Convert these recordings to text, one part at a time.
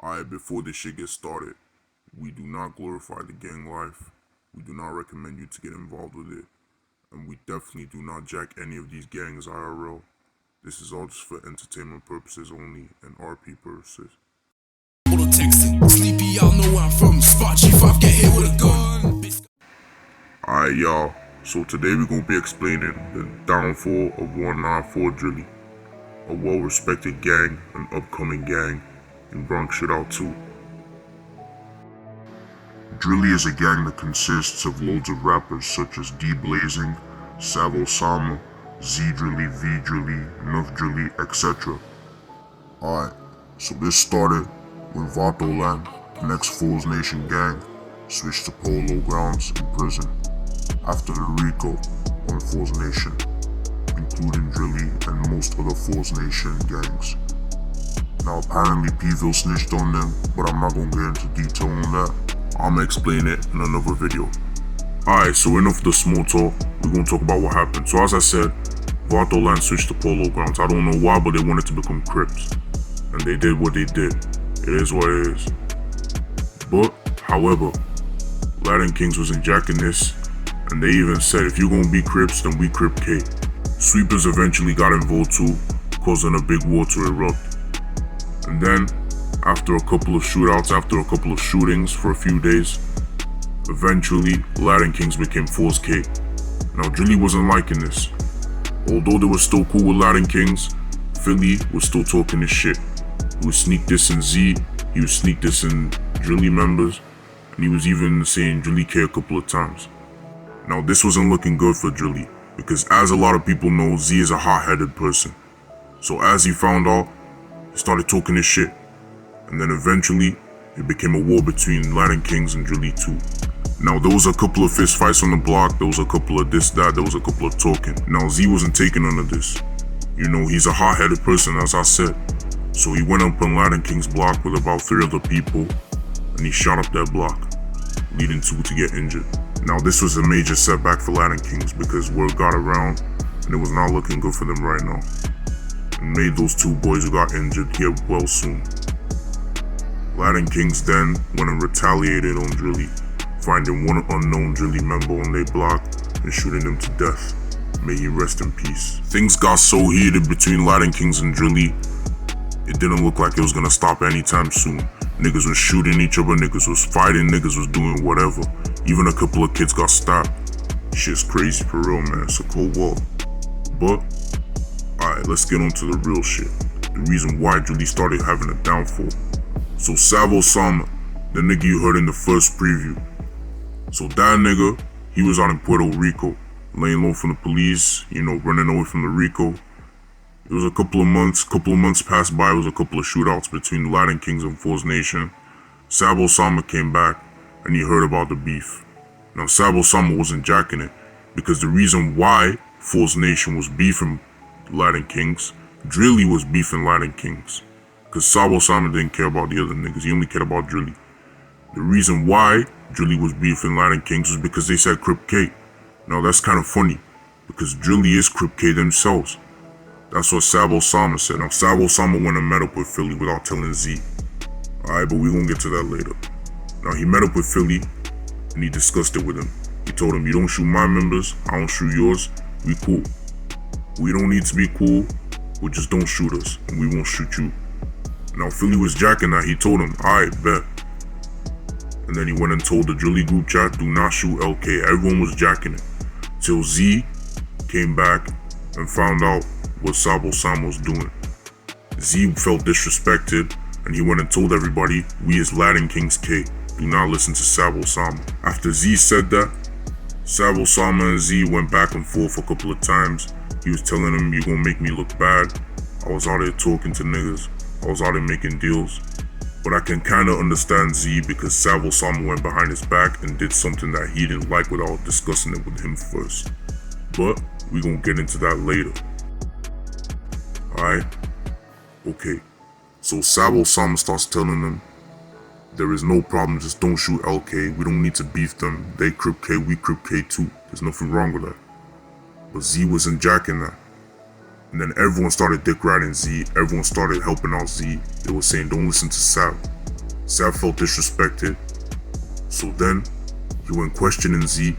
Alright, before this shit gets started, we do not glorify the gang life. We do not recommend you to get involved with it. And we definitely do not jack any of these gangs IRL. This is all just for entertainment purposes only and RP purposes. Sleepy, y'all know where I'm from. Spot G5, get hit with a gun. Alright, y'all. So today we're gonna be explaining the downfall of 194 Drilly, a well-respected gang, an upcoming gang in Bronx Shootout 2. Drilly is a gang that consists of loads of rappers such as D Blazing, Sav Osama, Z Drilly, V Drilly, Nuff Drilly, etc. Alright, so this started when Vatoland, the next Fools Nation gang, switched to Polo Grounds in prison after the RICO on Fools Nation, including Drilly and most other Fools Nation gangs. Now apparently P-ville snitched on them, but I'm not gonna get into detail on that. I'ma explain it in another video. Alright, so enough of the small talk, we're gonna talk about what happened. So as I said, Vatoland switched to Polo Grounds. I don't know why, but they wanted to become Crips. And they did what they did. It is what it is. But, however, Latin Kings wasn't jacking this, and they even said, if you're gonna be Crips, then we Crip K. Sweepers eventually got involved too, causing a big war to erupt. And then, after a couple of shootouts, after a couple of shootings for a few days, eventually, Latin Kings became Force K. Now, Drilly wasn't liking this. Although they were still cool with Latin Kings, Philly was still talking his shit. He was sneak dissing Z, he was sneak dissing Drilly members, and he was even saying Drilly K a couple of times. Now, this wasn't looking good for Drilly, because as a lot of people know, Z is a hot-headed person. So as he found out, he started talking his shit. And then eventually, it became a war between Latin Kings and Drilly too. Now, there was a couple of fist fights on the block, there was a couple of this, that, there was a couple of talking. Now, Z wasn't taking none of this. You know, he's a hot-headed person, as I said. So he went up on Latin King's block with about 3 other people, and he shot up that block, leading 2 to get injured. Now, this was a major setback for Latin Kings because word got around, and it was not looking good for them right now. And made those 2 boys who got injured here well soon. Latin Kings then went and retaliated on Drilly, finding one unknown Drilly member on their block and shooting him to death. May he rest in peace. Things got so heated between Latin Kings and Drilly, it didn't look like it was gonna stop anytime soon. Niggas was shooting each other, niggas was fighting, niggas was doing whatever. Even a couple of kids got stabbed. Shit's crazy for real, man. It's a cold war. But, alright, let's get on to the real shit. The reason why Drilly started having a downfall. So Sav Osama, the nigga you heard in the first preview. So that nigga, he was out in Puerto Rico, laying low from the police, you know, running away from the RICO. It was a couple of months passed by, it was a couple of shootouts between the Latin Kings and Force Nation. Sav Osama came back, and he heard about the beef. Now, Sav Osama wasn't jacking it, because the reason why Force Nation was beefing Latin Kings, Drilly was beefing Latin Kings. Because Sav Osama didn't care about the other niggas, he only cared about Drilly. The reason why Drilly was beefing Latin Kings was because they said Crip K. Now, that's kind of funny, because Drilly is Crip K themselves. That's what Sav Osama said. Now, Sav Osama went and met up with Philly without telling Z. Alright, but we're gonna get to that later. Now, he met up with Philly, and he discussed it with him. He told him, you don't shoot my members, I don't shoot yours, we cool. We don't need to be cool, but just don't shoot us, and we won't shoot you. Now, Philly was jacking that. He told him, alright, bet. And then he went and told the Drilly group chat, do not shoot LK. Everyone was jacking it. Till Z came back and found out what Sav Osama was doing. Z felt disrespected, and he went and told everybody, we as Latin Kings K, do not listen to Sav Osama. After Z said that, Sav Osama and Z went back and forth a couple of times. He was telling him, you're gonna make me look bad. I was out there talking to niggas. I was out there making deals. But I can kinda understand Z because Sav Osama went behind his back and did something that he didn't like without discussing it with him first. But we gonna get into that later. Alright? Okay. So Sav Osama starts telling them, there is no problem, just don't shoot LK. We don't need to beef them. They Crip K, we Crip K too. There's nothing wrong with that. But Z wasn't jacking that. And then everyone started dick riding Z. Everyone started helping out Z. They were saying, don't listen to Sav. Sav felt disrespected, so then he went questioning Z,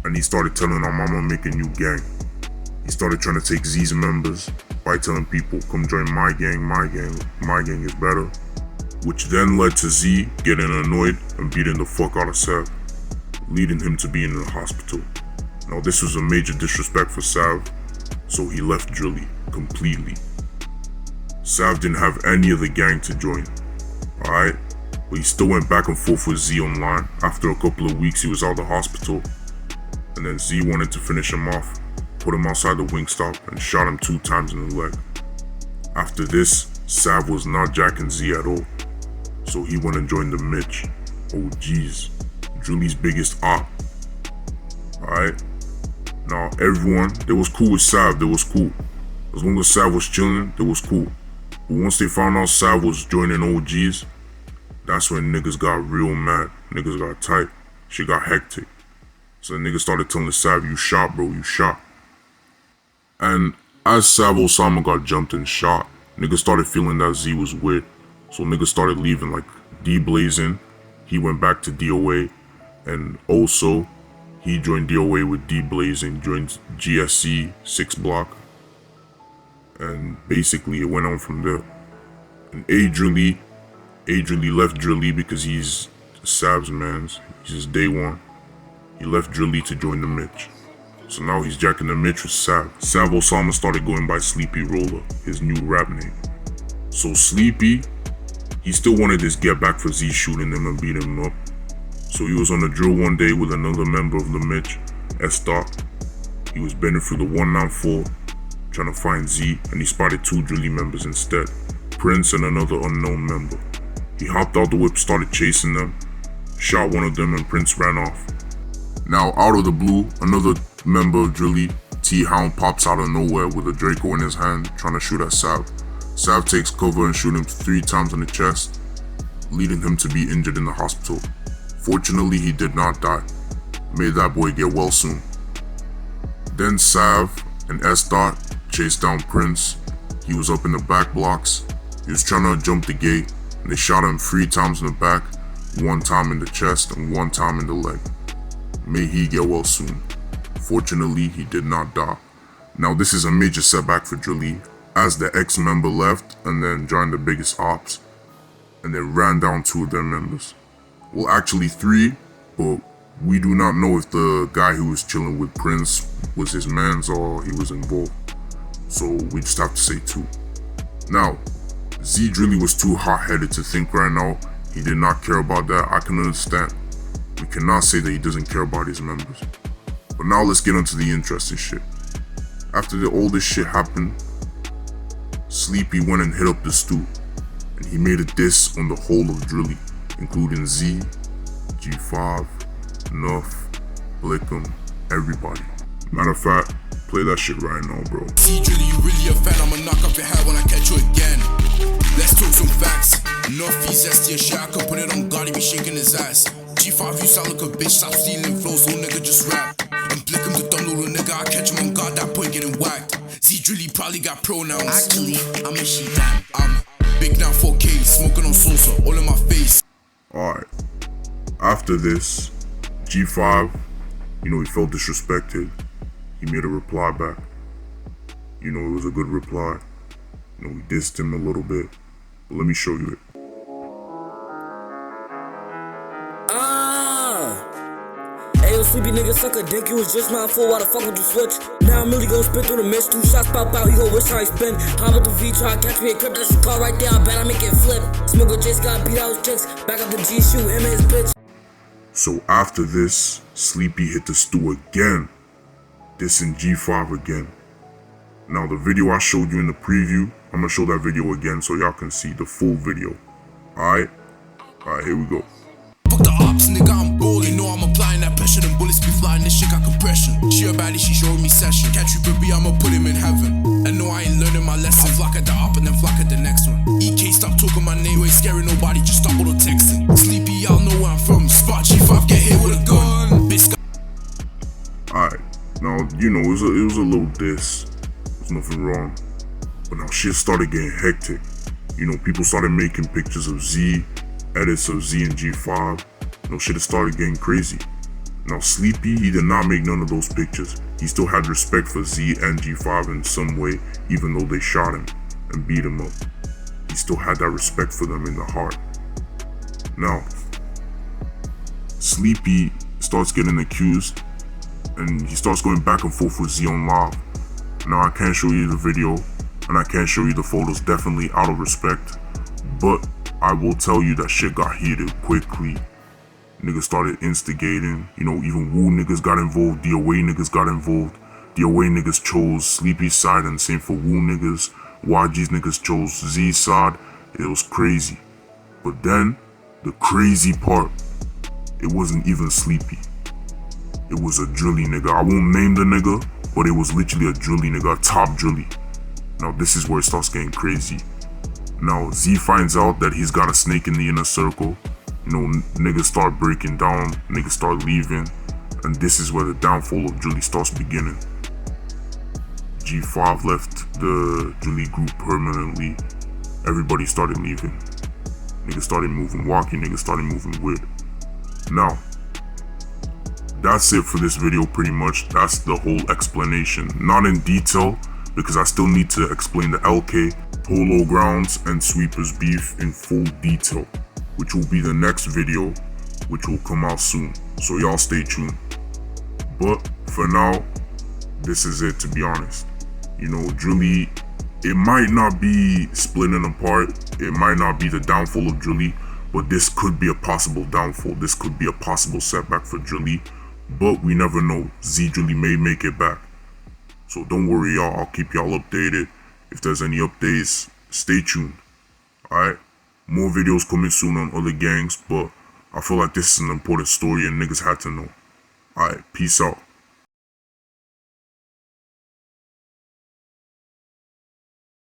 and he started telling our mama make a new gang. He started trying to take Z's members by telling people, come join my gang is better. Which then led to Z getting annoyed and beating the fuck out of Sav, leading him to being in the hospital. Now this was a major disrespect for Sav, so he left Drilly completely. Sav didn't have any of the gang to join, alright? But he still went back and forth with Z online. After a couple of weeks he was out of the hospital, and then Z wanted to finish him off, put him outside the Wingstop and shot him 2 times in the leg. After this, Sav was not jacking Z at all, so he went and joined the Mitch. Oh geez, Drilly's biggest op. Alright? Now everyone, they was cool with Sav, they was cool. As long as Sav was chilling, they was cool. But once they found out Sav was joining OGs, that's when niggas got real mad. Niggas got tight. Shit got hectic. So the niggas started telling Sav, you shot bro, you shot. And as Sav Osama got jumped and shot, niggas started feeling that Z was weird. So niggas started leaving, like D-Blazing, he went back to DOA, and also he joined DOA with D-Blazing, joined GSC 6 block, and basically it went on from there. And Drilly left Drilly because he's Sav's mans, he's his day one. He left Drilly to join the Mitch. So now he's jacking the Mitch with Sav. Sav Osama started going by Sleepy Roller, his new rap name. So Sleepy, he still wanted this get back for Z shooting him and beating him up. So he was on a drill one day with another member of the Mitch, S. He was bending through the 194, trying to find Z, and he spotted 2 Drilly members instead, Prince and another unknown member. He hopped out the whip, started chasing them, shot one of them, and Prince ran off. Now, out of the blue, another member of Drilly, T-Hound, pops out of nowhere with a Draco in his hand, trying to shoot at Sav. Sav takes cover and shoots him 3 times in the chest, leading him to be injured in the hospital. Fortunately, he did not die. May that boy get well soon. Then Sav and S. chased down Prince. He was up in the back blocks. He was trying to jump the gate, and they shot him 3 times in the back, 1 time in the chest, and 1 time in the leg. May he get well soon. Fortunately, he did not die. Now this is a major setback for Drilly, as the ex-member left and then joined the biggest ops, and they ran down 2 of their members. Well, actually 3, but we do not know if the guy who was chilling with Prince was his mans or he was involved. So we just have to say 2. Now, Z Drilly was too hot-headed to think right now. He did not care about that. I can understand. We cannot say that he doesn't care about his members. But now let's get into the interesting shit. After all this shit happened, Sleepy went and hit up the stew, and he made a diss on the whole of Drilly, including Z, G5, Nuff, Blickum, everybody. Matter of fact, play that shit right now, bro. See, Drilly, you really a fan? I'ma knock off your head when I catch you again. Let's talk some facts. Nuff, he's zesty as shit. I can put it on God, he be shaking his ass. G5, you sound like a bitch. Stop stealing flows, little nigga, just rap. And Blickum the dumb little nigga, I catch him on God, that boy getting whacked. Z Drilly probably got pronouns. Actually, I'm a she damn. I'm big now 4K, smoking on salsa, all in my face. Alright. After this, G5, he felt disrespected. He made a reply back. It was a good reply. We dissed him a little bit. But let me show you it. Ayo, sleepy nigga, suck a dick, you was just not full, why the fuck would you switch? Now I'm really gon' spit through the mist, 2 shots pop out, he gon' wish how he spin. Hop with the V, try to catch me a crib, that's his car right there, I bet I make it flip. Smoke a Jace, got beat out his chicks, back up the G, shoot him and his bitch. So after this, Sleepy hit the stew again, dissing G5 again. Now the video I showed you in the preview, I'm gonna show that video again so y'all can see the full video. Alright, here we go. Fuck the ops, nigga, I'm bold. You know I'm applying that pressure, them bullets be flying, this shit got compression. She a baddie, she showing me session. Catch you, baby, I'ma put him in heaven. And no, I ain't learning my lesson. Flock at the op and then flock at the next one. EK, stop talking my name, you ain't scaring nobody, just stop all the texting. Sleepy, y'all know where I'm from. Spot G5, get hit with a gun. Bitch. Alright, now, it was a little diss. There's nothing wrong. But now shit started getting hectic. People started making pictures of Z edits of Z and G5, shit had started getting crazy. Now Sleepy, he did not make none of those pictures. He still had respect for Z and G5 in some way, even though they shot him and beat him up. He still had that respect for them in the heart. Now, Sleepy starts getting accused and he starts going back and forth with Z on live. Now I can't show you the video and I can't show you the photos, definitely out of respect, but I will tell you that shit got heated quickly. Niggas started instigating, even Woo niggas got involved, the away niggas got involved. The away niggas chose Sleepy's side and same for Woo niggas. YG's niggas chose Z's side. It was crazy. But then, the crazy part, it wasn't even Sleepy. It was a Drilly nigga. I won't name the nigga, but it was literally a Drilly nigga, a top Drilly. Now this is where it starts getting crazy. Now Z finds out that he's got a snake in the inner circle. Niggas start breaking down, niggas start leaving, and this is where the downfall of Drilly starts beginning. G5 left the Drilly group permanently. Everybody started leaving. Niggas started moving wacky, niggas started moving weird. Now, that's it for this video pretty much. That's the whole explanation. Not in detail, because I still need to explain the LK, Polo Grounds, and Sweepers beef in full detail, which will be the next video, which will come out soon. So y'all stay tuned. But for now, this is it, to be honest. Drilly, it might not be splitting apart. It might not be the downfall of Drilly, but this could be a possible downfall. This could be a possible setback for Drilly, but we never know. Z Drilly may make it back. So don't worry, y'all. I'll keep y'all updated. If there's any updates, stay tuned. Alright? More videos coming soon on other gangs, but I feel like this is an important story and niggas had to know. Alright, peace out.